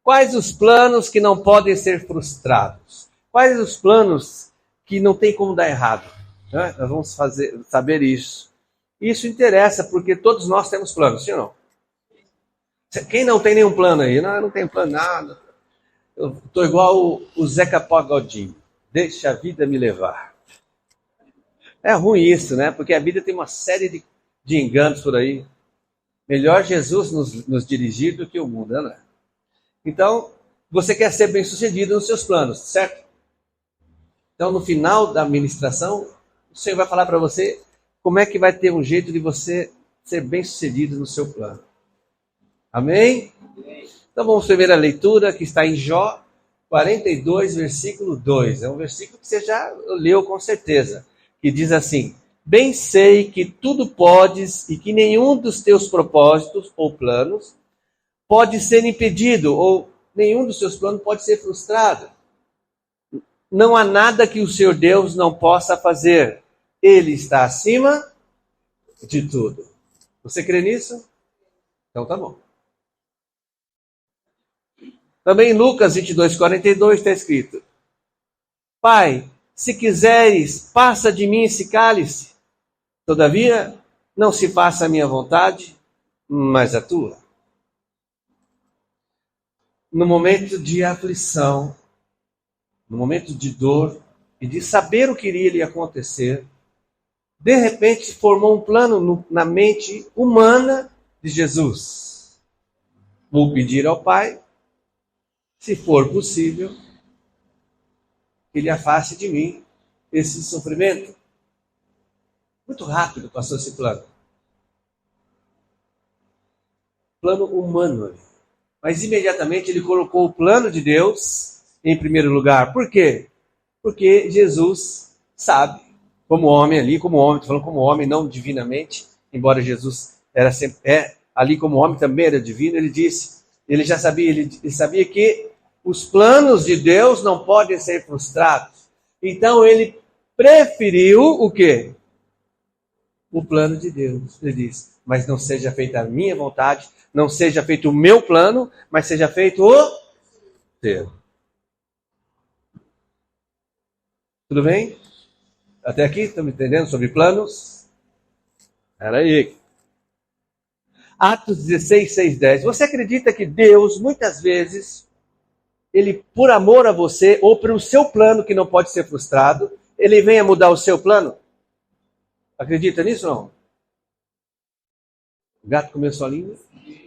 Quais os planos que não podem ser frustrados? Quais os planos que não tem como dar errado? Né? Nós vamos saber isso. Isso interessa, porque todos nós temos planos, sim ou não? Quem não tem nenhum plano aí? Não tem plano nada. Eu estou igual o Zeca Pagodinho. Deixa a vida me levar. É ruim isso, né? Porque a vida tem uma série de enganos por aí. Melhor Jesus nos dirigir do que o mundo, não é? Então, você quer ser bem-sucedido nos seus planos, certo? Então, no final da ministração, o Senhor vai falar para você como é que vai ter um jeito de você ser bem-sucedido no seu plano. Amém? Então, vamos ver a leitura que está em Jó 42, versículo 2. É um versículo que você já leu com certeza. Que diz assim: bem sei que tudo podes e que nenhum dos teus propósitos ou planos pode ser impedido, ou nenhum dos seus planos pode ser frustrado. Não há nada que o Senhor Deus não possa fazer. Ele está acima de tudo. Você crê nisso? Então tá bom. Também em Lucas 22, 42 está escrito: Pai, se quiseres, passa de mim esse cálice. Todavia, não se faça a minha vontade, mas a tua. No momento de aflição, no momento de dor e de saber o que iria lhe acontecer, de repente formou um plano na mente humana de Jesus. Vou pedir ao Pai, se for possível, que Ele afaste de mim esse sofrimento. Muito rápido passou esse plano. Plano humano ali. Mas imediatamente ele colocou o plano de Deus em primeiro lugar. Por quê? Porque Jesus sabe, como homem ali, como homem, estou falando como homem, não divinamente, embora Jesus era sempre, ali como homem também era divino, ele disse, ele já sabia, ele sabia que os planos de Deus não podem ser frustrados. Então ele preferiu o quê? O plano de Deus. Ele diz, mas não seja feita a minha vontade, não seja feito o meu plano, mas seja feito o teu. Tudo bem? Até aqui, estão me entendendo sobre planos? Espera aí. Atos 16, 6, 10. Você acredita que Deus, muitas vezes, Ele, por amor a você, ou para o seu plano que não pode ser frustrado, Ele vem a mudar o seu plano? Acredita nisso ou não? O gato comeu sua língua?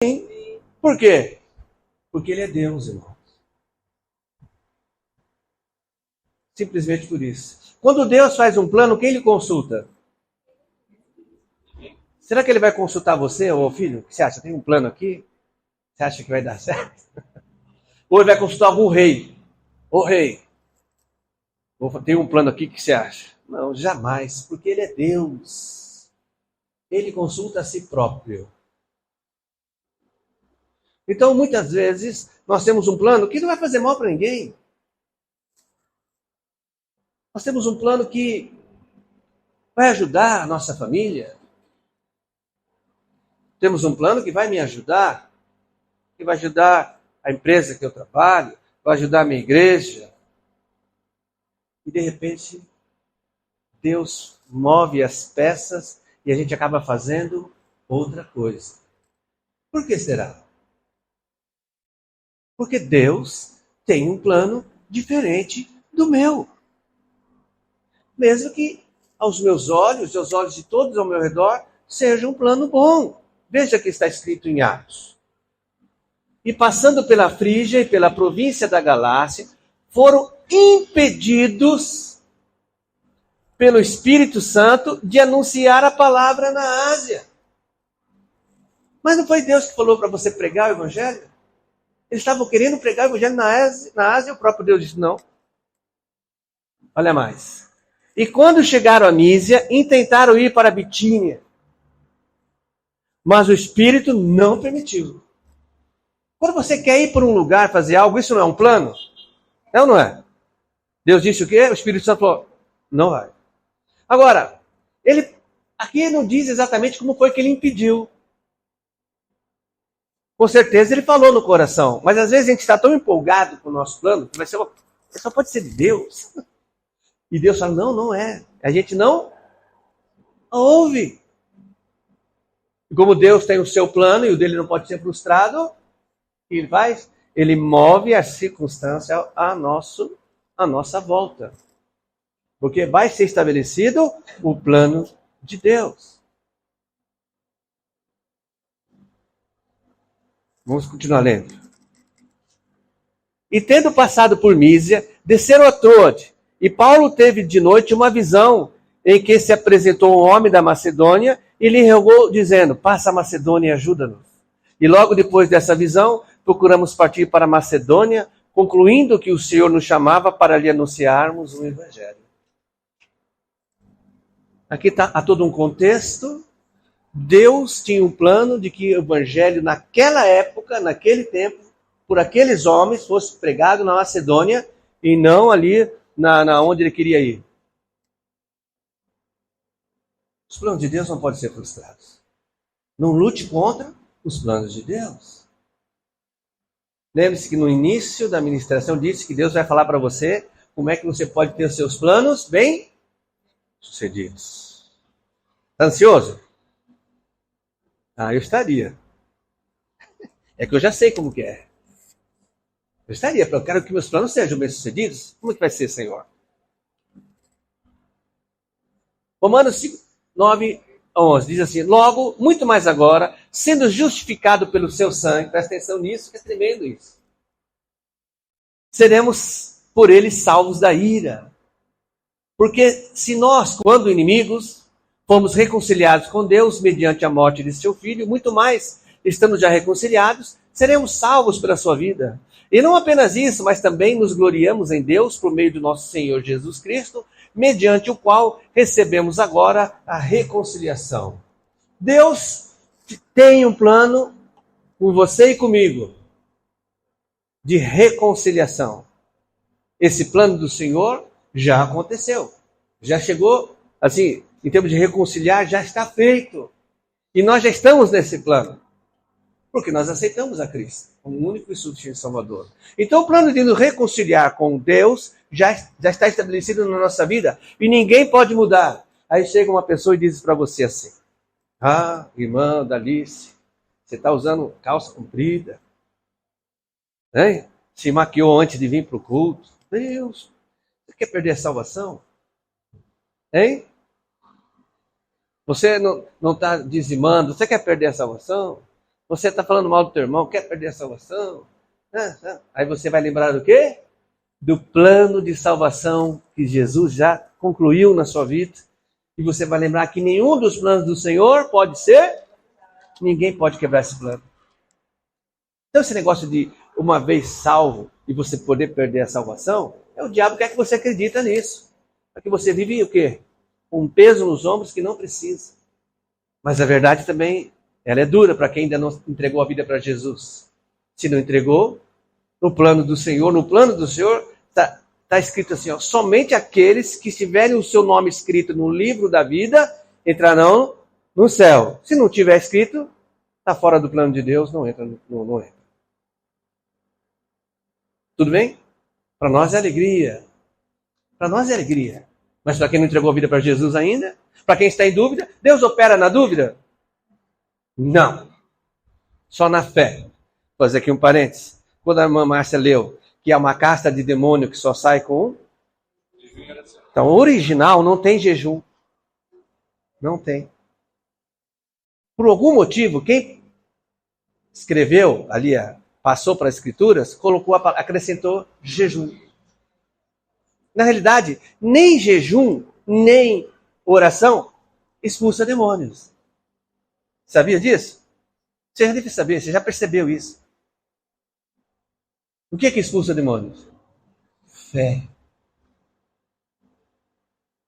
Sim. Por quê? Porque Ele é Deus, irmão. Simplesmente por isso. Quando Deus faz um plano, quem Ele consulta? Será que Ele vai consultar você, ô filho? O que você acha? Tem um plano aqui? Você acha que vai dar certo? Ou Ele vai consultar algum rei? Ô rei, tem um plano aqui, o que você acha? Não, jamais, porque Ele é Deus. Ele consulta a si próprio. Então, muitas vezes, nós temos um plano que não vai fazer mal para ninguém. Nós temos um plano que vai ajudar a nossa família. Temos um plano que vai me ajudar, que vai ajudar a empresa que eu trabalho, vai ajudar a minha igreja. E, de repente, Deus move as peças e a gente acaba fazendo outra coisa. Por que será? Porque Deus tem um plano diferente do meu. Mesmo que aos meus olhos e aos olhos de todos ao meu redor, seja um plano bom. Veja que está escrito em Atos. E passando pela Frígia e pela província da Galácia, foram impedidos pelo Espírito Santo de anunciar a palavra na Ásia. Mas não foi Deus que falou para você pregar o Evangelho? Eles estavam querendo pregar o Evangelho na Ásia e o próprio Deus disse não. Olha mais. E quando chegaram a Mísia, intentaram ir para a Bitínia. Mas o Espírito não permitiu. Quando você quer ir para um lugar fazer algo, isso não é um plano? É ou não é? Deus disse o quê? O Espírito Santo falou, não vai. Agora, aqui não diz exatamente como foi que ele impediu. Com certeza ele falou no coração, mas às vezes a gente está tão empolgado com o nosso plano, que só pode ser de Deus. E Deus fala, não, não é. A gente não ouve. E como Deus tem o seu plano e o dele não pode ser frustrado, o que ele faz? Ele move as circunstâncias à nossa volta. Porque vai ser estabelecido o plano de Deus. Vamos continuar lendo. E tendo passado por Mísia, desceram a Troade. E Paulo teve de noite uma visão em que se apresentou um homem da Macedônia e lhe rogou, dizendo, passa a Macedônia e ajuda-nos. E logo depois dessa visão, procuramos partir para a Macedônia, concluindo que o Senhor nos chamava para lhe anunciarmos o Evangelho. Aqui há todo um contexto. Deus tinha um plano de que o Evangelho naquela época, naquele tempo, por aqueles homens, fosse pregado na Macedônia e não ali na onde ele queria ir. Os planos de Deus não podem ser frustrados. Não lute contra os planos de Deus. Lembre-se que no início da ministração disse que Deus vai falar para você como é que você pode ter os seus planos bem sucedidos. Está ansioso? Ah, eu estaria. É que eu já sei como que é. Eu estaria, eu quero que meus planos sejam bem sucedidos. Como que vai ser, Senhor? Romanos 5, 9, 11 diz assim, logo, muito mais agora, sendo justificado pelo seu sangue, presta atenção nisso, que é tremendo isso. Seremos por ele salvos da ira. Porque se nós, quando inimigos, fomos reconciliados com Deus mediante a morte de seu filho, muito mais, estando já reconciliados, seremos salvos pela sua vida. E não apenas isso, mas também nos gloriamos em Deus por meio do nosso Senhor Jesus Cristo, mediante o qual recebemos agora a reconciliação. Deus tem um plano com você e comigo de reconciliação. Esse plano do Senhor já aconteceu. Já chegou, assim, em termos de reconciliar, já está feito. E nós já estamos nesse plano. Porque nós aceitamos a Cristo como único e suficiente Salvador. Então o plano de nos reconciliar com Deus já está estabelecido na nossa vida. E ninguém pode mudar. Aí chega uma pessoa e diz para você assim, ah, irmã Dalice, você está usando calça comprida. Hein? Se maquiou antes de vir para o culto. Deus, você quer perder a salvação? Hein? Você não está dizimando, você quer perder a salvação? Você está falando mal do teu irmão, quer perder a salvação? Aí você vai lembrar do quê? Do plano de salvação que Jesus já concluiu na sua vida. E você vai lembrar que nenhum dos planos do Senhor pode ser, ninguém pode quebrar esse plano. Então esse negócio de uma vez salvo e você poder perder a salvação, é o diabo que quer que você acredita nisso. Para que você vive o quê? Com um peso nos ombros que não precisa. Mas a verdade também, ela é dura para quem ainda não entregou a vida para Jesus. Se não entregou, no plano do Senhor está escrito assim, ó, somente aqueles que tiverem o seu nome escrito no livro da vida entrarão no céu. Se não tiver escrito, está fora do plano de Deus, não entra. Não entra. Tudo bem? Para nós é alegria. Para nós é alegria. Mas para quem não entregou a vida para Jesus ainda, para quem está em dúvida, Deus opera na dúvida? Não. Só na fé. Vou fazer aqui um parênteses. Quando a irmã Márcia leu que é uma casta de demônio que só sai com um. Então, o original não tem jejum. Não tem. Por algum motivo, quem escreveu ali, passou para as escrituras, acrescentou jejum. Na realidade, nem jejum, nem oração expulsa demônios. Sabia disso? Você já deve saber, você já percebeu isso. O que é que expulsa demônios? Fé.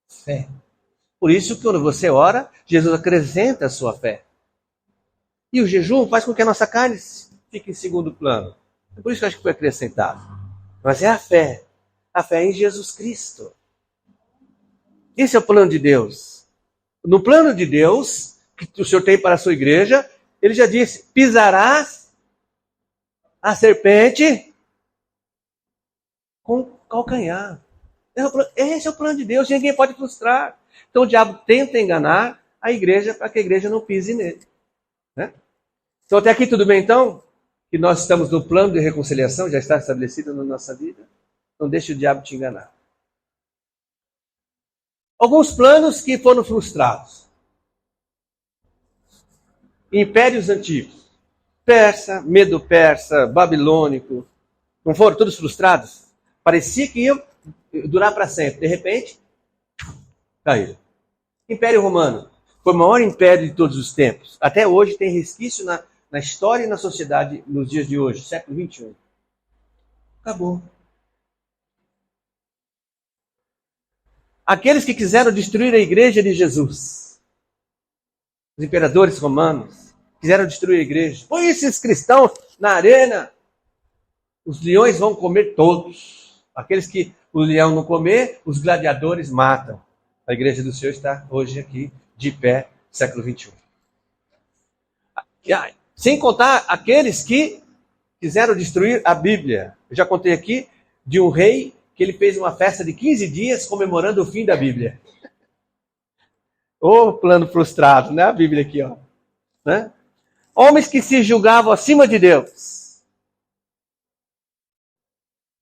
Fé. Por isso que quando você ora, Jesus acrescenta a sua fé. E o jejum faz com que a nossa carne fique em segundo plano. É por isso que eu acho que foi acrescentado. Mas é a fé. A fé em Jesus Cristo. Esse é o plano de Deus. No plano de Deus, que o Senhor tem para a sua igreja, ele já disse, pisarás a serpente com calcanhar. Esse é o plano de Deus, ninguém pode frustrar. Então o diabo tenta enganar a igreja para que a igreja não pise nele. Né? Então até aqui tudo bem então? Que nós estamos no plano de reconciliação, já está estabelecido na nossa vida. Não deixe o diabo te enganar. Alguns planos que foram frustrados. Impérios antigos. Persa, Medo-Persa, Babilônico. Não foram todos frustrados? Parecia que iam durar para sempre. De repente, caíram. Império Romano. Foi o maior império de todos os tempos. Até hoje tem resquício na história e na sociedade nos dias de hoje, século XXI. Acabou. Aqueles que quiseram destruir a igreja de Jesus, os imperadores romanos, quiseram destruir a igreja. Põe esses cristãos na arena, os leões vão comer todos. Aqueles que o leão não comer, os gladiadores matam. A igreja do Senhor está hoje aqui, de pé, século XXI. Sem contar aqueles que quiseram destruir a Bíblia. Eu já contei aqui de um rei que ele fez uma festa de 15 dias comemorando o fim da Bíblia. Ô plano frustrado, né? A Bíblia aqui, ó. Né? Homens que se julgavam acima de Deus.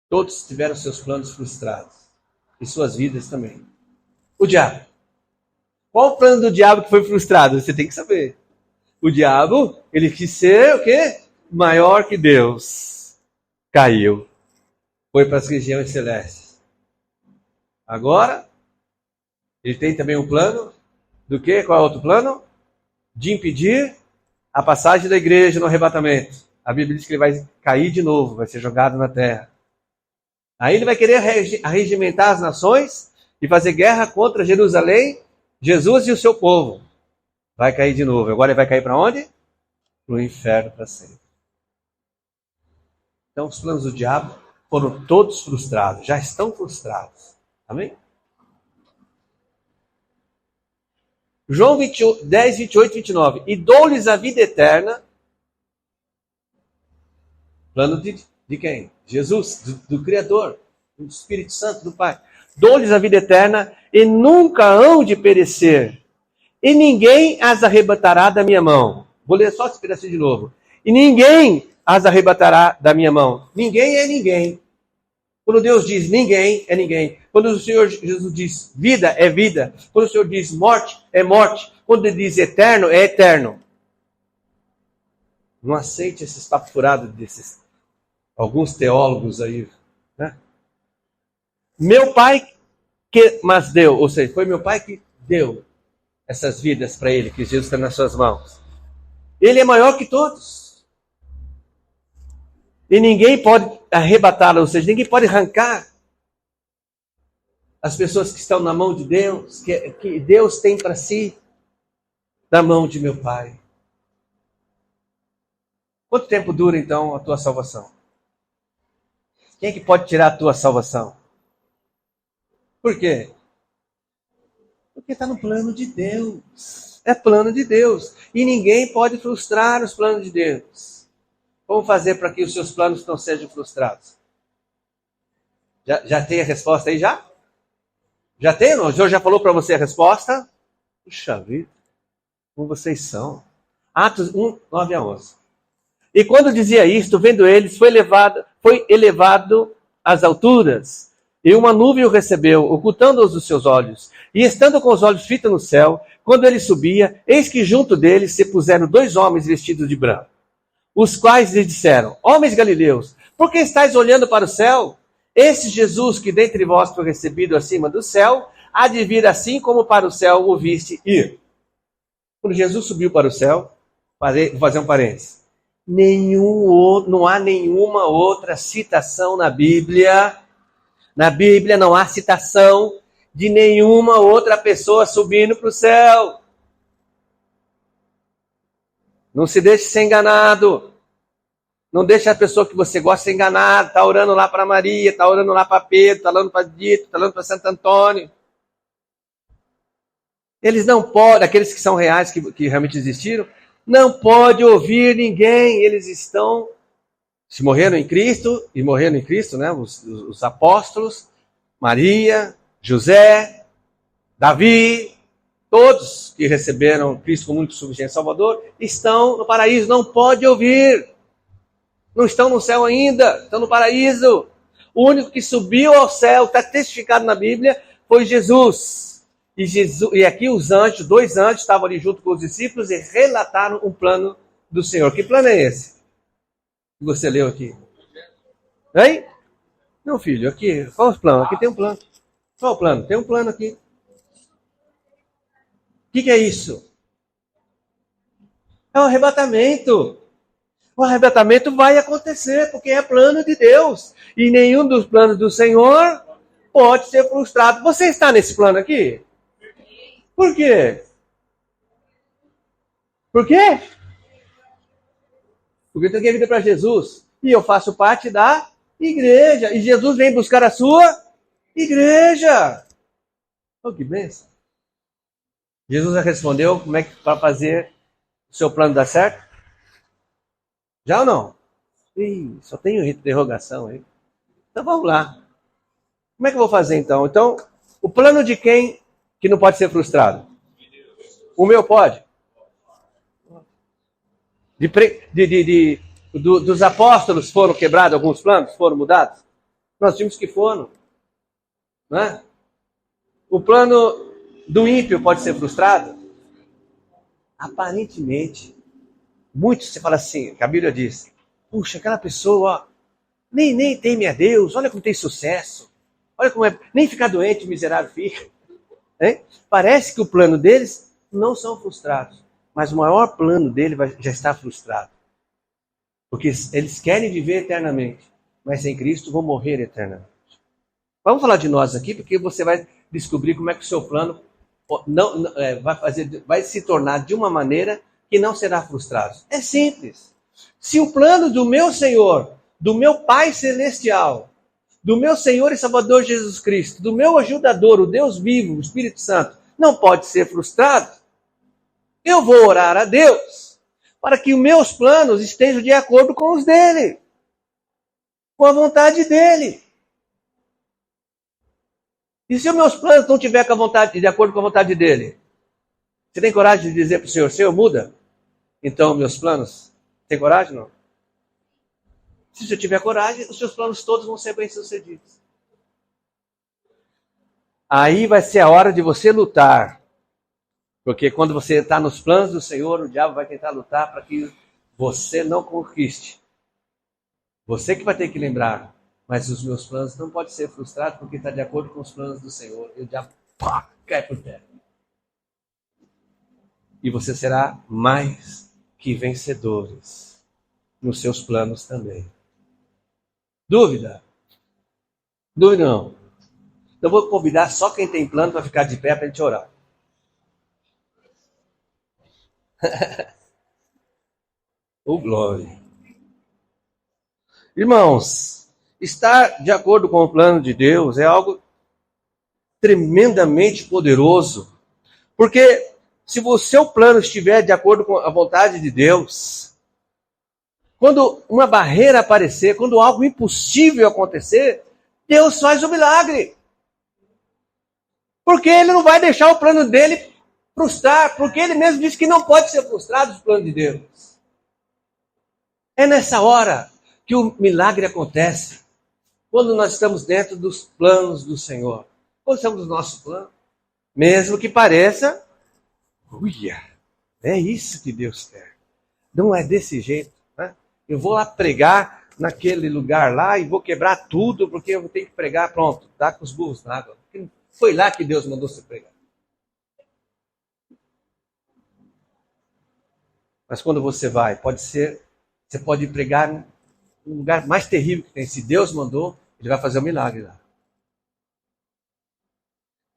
Todos tiveram seus planos frustrados. E suas vidas também. O diabo. Qual o plano do diabo que foi frustrado? Você tem que saber. O diabo, ele quis ser o quê? Maior que Deus. Caiu. Foi para as regiões celestes. Agora, ele tem também um plano do quê? Qual é o outro plano? De impedir a passagem da igreja no arrebatamento. A Bíblia diz que ele vai cair de novo, vai ser jogado na terra. Aí ele vai querer arregimentar as nações e fazer guerra contra Jerusalém, Jesus e o seu povo. Vai cair de novo. Agora ele vai cair para onde? Para o inferno para sempre. Então os planos do diabo foram todos frustrados, já estão frustrados. Amém? João 10, 28, 29. E dou-lhes a vida eterna. Plano de quem? Jesus, do Criador, do Espírito Santo, do Pai. Dou-lhes a vida eterna e nunca hão de perecer. E ninguém as arrebatará da minha mão. Vou ler só esse pedacinho de novo. E ninguém as arrebatará da minha mão. Ninguém é ninguém. Quando Deus diz ninguém, é ninguém. Quando o Senhor Jesus diz vida, é vida. Quando o Senhor diz morte, é morte. Quando Ele diz eterno, é eterno. Não aceite esses papos furados desses alguns teólogos aí. Né? Meu pai que mas deu, ou seja, foi meu pai que deu essas vidas para ele, que Jesus está nas suas mãos. Ele é maior que todos. E ninguém pode arrebatá-lo, ou seja, ninguém pode arrancar as pessoas que estão na mão de Deus, que Deus tem para si, da mão de meu Pai. Quanto tempo dura, então, a tua salvação? Quem é que pode tirar a tua salvação? Por quê? Porque está no plano de Deus. É plano de Deus. E ninguém pode frustrar os planos de Deus. Como fazer para que os seus planos não sejam frustrados? Já tem a resposta aí já? Já tem? O Senhor já falou para você a resposta? Puxa vida, como vocês são. Atos 1, 9 a 11. E quando dizia isto, vendo eles, foi elevado às alturas, e uma nuvem o recebeu, ocultando-os dos seus olhos. E estando com os olhos fitos no céu, quando ele subia, eis que junto dele se puseram 2 homens vestidos de branco, os quais lhe disseram: homens galileus, por que estáis olhando para o céu? Esse Jesus que dentre vós foi recebido acima do céu, há de vir assim como para o céu o viste ir. Quando Jesus subiu para o céu, vou fazer um parênteses, não há nenhuma outra citação na Bíblia não há citação de nenhuma outra pessoa subindo para o céu. Não se deixe ser enganado. Não deixe a pessoa que você gosta ser enganada. Está orando lá para Maria, está orando lá para Pedro, está orando para Dito, está orando para Santo Antônio. Eles não podem, aqueles que são reais, que realmente existiram, não pode ouvir ninguém. Eles estão Se morreram em Cristo, e morreram em Cristo, né? Os apóstolos, Maria, José, Davi, todos que receberam Cristo como único suficiente Salvador, estão no paraíso, não pode ouvir. Não estão no céu ainda, estão no paraíso. O único que subiu ao céu, está testificado na Bíblia, foi Jesus. E aqui os anjos, 2 anjos, estavam ali junto com os discípulos e relataram um plano do Senhor. Que plano é esse que você leu aqui? Hein? Não, filho, aqui, qual é o plano? Aqui tem um plano. Qual é o plano? Tem um plano aqui. O que é isso? É o arrebatamento. O arrebatamento vai acontecer, porque é plano de Deus. E nenhum dos planos do Senhor pode ser frustrado. Você está nesse plano aqui? Por quê? Por quê? Porque eu tenho vida para Jesus. E eu faço parte da igreja. E Jesus vem buscar a sua igreja. Oh, que bênção. Jesus já respondeu como é que para fazer o seu plano dar certo? Já ou não? Ih, só tem interrogação aí. Então vamos lá. Como é que eu vou fazer então? Então, o plano de quem que não pode ser frustrado? O meu pode? Dos apóstolos foram quebrados alguns planos? Foram mudados? Nós vimos que foram. Não é? O plano do ímpio pode ser frustrado? Aparentemente. Muitos, você fala assim, que a Bíblia diz, puxa, aquela pessoa, ó, nem teme a Deus, olha como tem sucesso, olha como é, nem ficar doente o miserável fica. Hein? Parece que o plano deles não são frustrados, mas o maior plano dele já está frustrado. Porque eles querem viver eternamente, mas sem Cristo vão morrer eternamente. Vamos falar de nós aqui, porque você vai descobrir como é que o seu plano vai se tornar de uma maneira que não será frustrado. É simples. Se o plano do meu Senhor, do meu Pai Celestial, do meu Senhor e Salvador Jesus Cristo, do meu ajudador, o Deus vivo, o Espírito Santo, não pode ser frustrado, eu vou orar a Deus para que os meus planos estejam de acordo com os dele, com a vontade dele. E se os meus planos não estiverem de acordo com a vontade dele? Você tem coragem de dizer para o Senhor, Senhor, muda? Então, meus planos, tem coragem não? Se você tiver coragem, os seus planos todos vão ser bem-sucedidos. Aí vai ser a hora de você lutar. Porque quando você está nos planos do Senhor, o diabo vai tentar lutar para que você não conquiste. Você que vai ter que lembrar, mas os meus planos não podem ser frustrados porque está de acordo com os planos do Senhor. E o diabo cai por terra. E você será mais que vencedores nos seus planos também. Dúvida? Dúvida não. Então vou convidar só quem tem plano para ficar de pé para a gente orar. Oh, glória. Irmãos, estar de acordo com o plano de Deus é algo tremendamente poderoso. Porque se o seu plano estiver de acordo com a vontade de Deus, quando uma barreira aparecer, quando algo impossível acontecer, Deus faz o milagre. Porque Ele não vai deixar o plano dele frustrar, porque Ele mesmo disse que não pode ser frustrado os planos de Deus. É nessa hora que o milagre acontece, quando nós estamos dentro dos planos do Senhor. Quando estamos no nosso plano, mesmo que pareça, uia, é isso que Deus quer. Não é desse jeito, né? Eu vou lá pregar naquele lugar lá e vou quebrar tudo, porque eu tenho que pregar, pronto, dá com os burros na água. Foi lá que Deus mandou você pregar. Mas quando você vai, você pode pregar no lugar mais terrível que tem. Se Deus mandou, Ele vai fazer um milagre lá.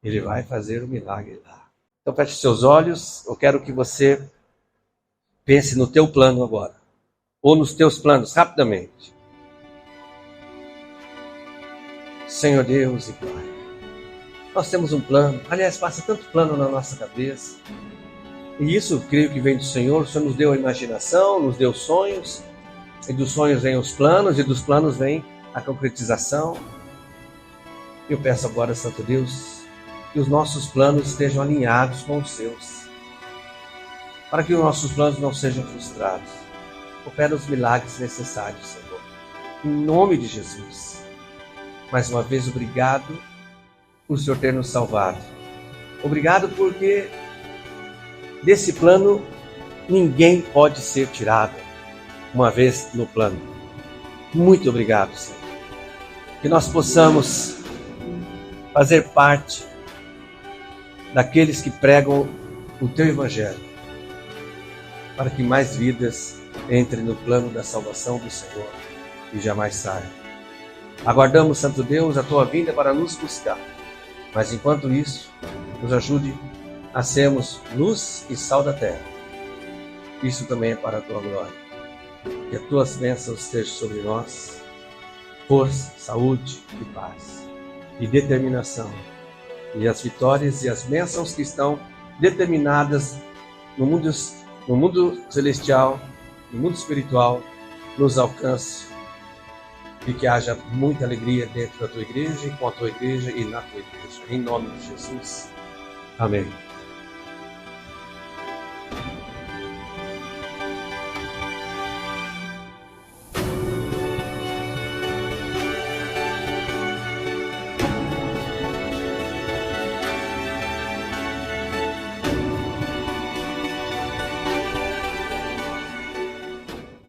Ele vai fazer um milagre lá. Então feche seus olhos, eu quero que você pense no teu plano agora. Ou nos teus planos, rapidamente. Senhor Deus e Pai, nós temos um plano. Aliás, passa tanto plano na nossa cabeça. E isso eu creio que vem do Senhor. O Senhor nos deu a imaginação, nos deu sonhos. E dos sonhos vem os planos, e dos planos vem a concretização. Eu peço agora, Santo Deus, que os nossos planos estejam alinhados com os seus, para que os nossos planos não sejam frustrados. Opera os milagres necessários, Senhor, em nome de Jesus. Mais uma vez, obrigado por o Senhor ter nos salvado. Obrigado porque desse plano ninguém pode ser tirado, uma vez no plano. Muito obrigado, Senhor. Que nós possamos fazer parte daqueles que pregam o Teu Evangelho, para que mais vidas entrem no plano da salvação do Senhor e jamais saiam. Aguardamos, Santo Deus, a Tua vinda para nos buscar, mas enquanto isso, nos ajude a sermos luz e sal da terra. Isso também é para a Tua glória. Que as Tuas bênçãos estejam sobre nós, força, saúde e paz, e determinação, e as vitórias e as bênçãos que estão determinadas no mundo celestial, no mundo espiritual, nos alcance, e que haja muita alegria dentro da Tua igreja, e com a Tua igreja e na Tua igreja. Em nome de Jesus. Amém.